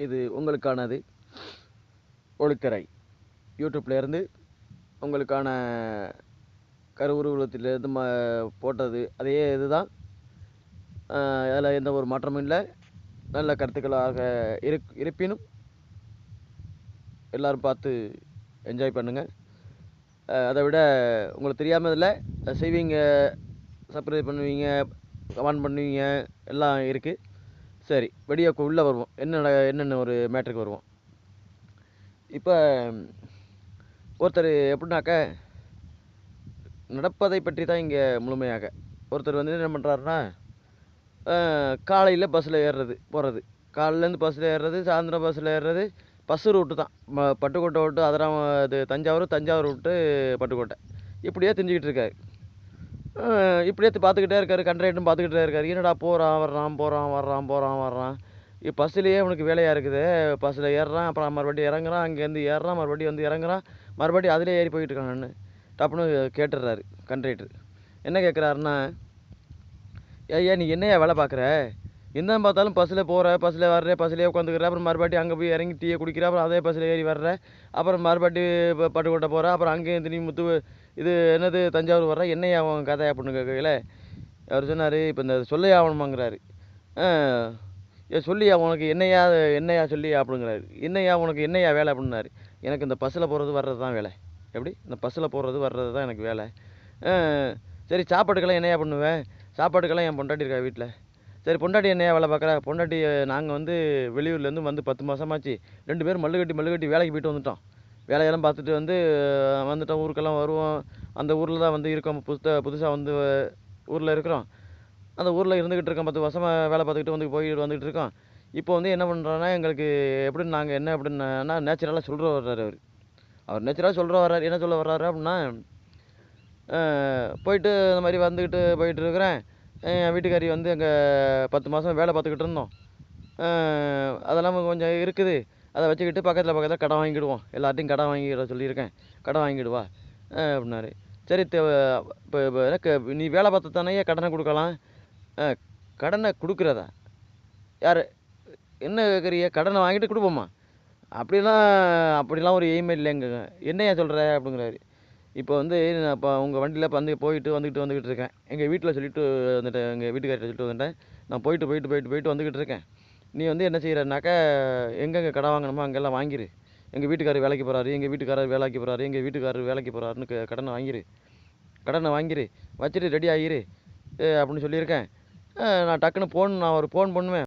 இது உங்களுக்கானது. ஒளித்திரை யூடியூப்லேருந்து உங்களுக்கான கருவுருவத்திலேருந்து போட்டது அதே இதுதான். அதில் எந்த ஒரு மாற்றமும் இல்லை. நல்ல கருத்துக்களாக இருப்பினும் எல்லோரும் பார்த்து என்ஜாய் பண்ணுங்கள். அதை விட உங்களுக்கு தெரியாமல் இதில் செய்வீங்க, சப்ஸ்கிரைப் பண்ணுவீங்க, கமெண்ட் பண்ணுவீங்க, எல்லாம் இருக்குது. சரி, வீடியோக்கு உள்ளே வருவோம். என்னென்ன ஒரு மேட்ருக்கு வருவோம். இப்போ ஒருத்தர் எப்படின்னாக்க நடப்பதை பற்றி தான் இங்கே முழுமையாக. ஒருத்தர் வந்து என்ன பண்ணுறாருன்னா, காலையில் பஸ்ஸில் ஏறுறது போகிறது, காலையிலேருந்து பஸ்ஸில் ஏறுறது, சாயந்தரம் பஸ்ஸில் ஏறுறது, பஸ்ஸு ரூட்டு தான். பட்டுக்கோட்டை விட்டு அதிரம், இது தஞ்சாவூர் விட்டு பட்டுக்கோட்டை, இப்படியே திரிஞ்சிக்கிட்டு இருக்காரு. இப்படியே பார்த்துக்கிட்டே இருக்காரு. கண்ட்ராக்டும் பார்த்துக்கிட்டே இருக்காரு. என்னடா போகிறான் வர்றான். பஸ்ஸுலேயே அவனுக்கு வேலையாக இருக்குது. பஸ்ஸில் ஏறுறான், அப்புறம் மறுபடியும் இறங்குறான், அங்கேருந்து ஏறுறான், மறுபடியும் வந்து இறங்குறான், மறுபடியும் அதிலே ஏறி போயிட்டு இருக்கான். டப்புன்னு கேட்டுடுறாரு கண்ட்ராக்டர். என்ன கேட்குறாருன்னா, ஐயா நீ என்னையா வேலை பார்க்குற? என்ன பார்த்தாலும் பஸ்ஸில் போகிற, பஸ்ஸில் வர்ற, பஸ்ஸிலே உட்காந்துக்கிற, அப்புறம் மறுபடியும் அங்கே போய் இறங்கி டீயை குடிக்கிற, அப்புறம் அதே பஸ்ஸில் ஏறி வர்ற, அப்புறம் மறுபடியும் பட்டுக்கோட்டை போகிற, அப்புறம் அங்கேயும் நீ இது என்னது தஞ்சாவூர் வர்ற, என்னையா உன் கதை அப்படின்னு கேட்கல. அவர் சொன்னார், இப்போ இந்த சொல்லையா ஆகணுமாங்கிறாரு. சொல்லியா உனக்கு என்னையா சொல்லியா அப்படிங்கிறாரு. உனக்கு என்னையா வேலை அப்படின்னாரு. எனக்கு இந்த பஸ்ஸில் போகிறது வர்றது தான் வேலை. எப்படி? இந்த பஸ்ஸில் போகிறது வர்றது தான் எனக்கு வேலை. சரி, சாப்பாட்டுக்கெல்லாம் என்னையா பண்ணுவேன்? சாப்பாட்டுக்கெல்லாம் என் பொண்டாட்டி இருக்கா வீட்டில். சரி, பொண்டாட்டி என்னையா வேலை பார்க்குறா? பொண்டாட்டி நாங்கள் வந்து வெளியூர்லேருந்து வந்து 10 மாதமாச்சு. 2 பேரும் மல்லு கட்டி வேலைக்கு போயிட்டு வந்துட்டோம். வேலையெல்லாம் பார்த்துட்டு வந்துட்டோம். ஊருக்கெல்லாம் வருவோம். அந்த ஊரில் தான் வந்து இருக்கோம். புதுசாக வந்து ஊரில் இருக்கிறோம். அந்த ஊரில் இருந்துக்கிட்டு இருக்கோம். 10 வருஷமாக வேலை பார்த்துக்கிட்டு வந்துக்கிட்டு இருக்கோம். இப்போ வந்து என்ன பண்ணுறோன்னா, எங்களுக்கு எப்படின்னு நாங்கள் என்ன எப்படின்னா நேச்சுரலாக சொல்கிற வர்றாரு. அவர் நேச்சுரலாக சொல்கிற வர்றாரு. என்ன சொல்ல வர்றாரு அப்படின்னா, போயிட்டு இந்த மாதிரி போயிட்டு இருக்கிறேன். என் வீட்டுக்காரி வந்து அங்கே 10 மாதம் வேலை பார்த்துக்கிட்டு இருந்தோம். அதெல்லாம் கொஞ்சம் இருக்குது. அதை வச்சுக்கிட்டு பக்கத்தில் கடன் வாங்கிடுவோம். எல்லார்ட்டையும் கடன் வாங்கிட சொல்லியிருக்கேன். கடன் வாங்கிடுவா அப்படின்னாரு. சரி, இப்போ எனக்கு நீ வேலை பார்த்து தானே கடனை கொடுக்கலாம். கடனை கொடுக்குறதா? யார் என்ன கேட்குறிய? கடனை வாங்கிட்டு கொடுப்போம்மா? அப்படிலாம் ஒரு எய்மே இல்லைங்க. என்னையா சொல்கிற அப்படிங்கிறாரு. இப்போ வந்து நான் இப்போ உங்கள் வண்டியில் வந்துக்கிட்டு இருக்கேன். எங்கள் வீட்டில் சொல்லிவிட்டு வந்துட்டேன். எங்கள் வீட்டுக்கார்ட்ட சொல்லிட்டு வந்துட்டேன். நான் போயிட்டு வந்துக்கிட்டு இருக்கேன். நீ வந்து என்ன செய்கிறனாக்கா, எங்கெங்கே கடன் வாங்கணுமோ அங்கெல்லாம் வாங்கிரு. எங்கள் வீட்டுக்காரர் வேலைக்கு போகிறாருன்னு கடனை வாங்கிரு, வச்சுட்டு ரெடி ஆகிரு அப்படின்னு சொல்லியிருக்கேன். நான் டக்குன்னு நான் ஒரு ஃபோன் பண்ணுவேன்.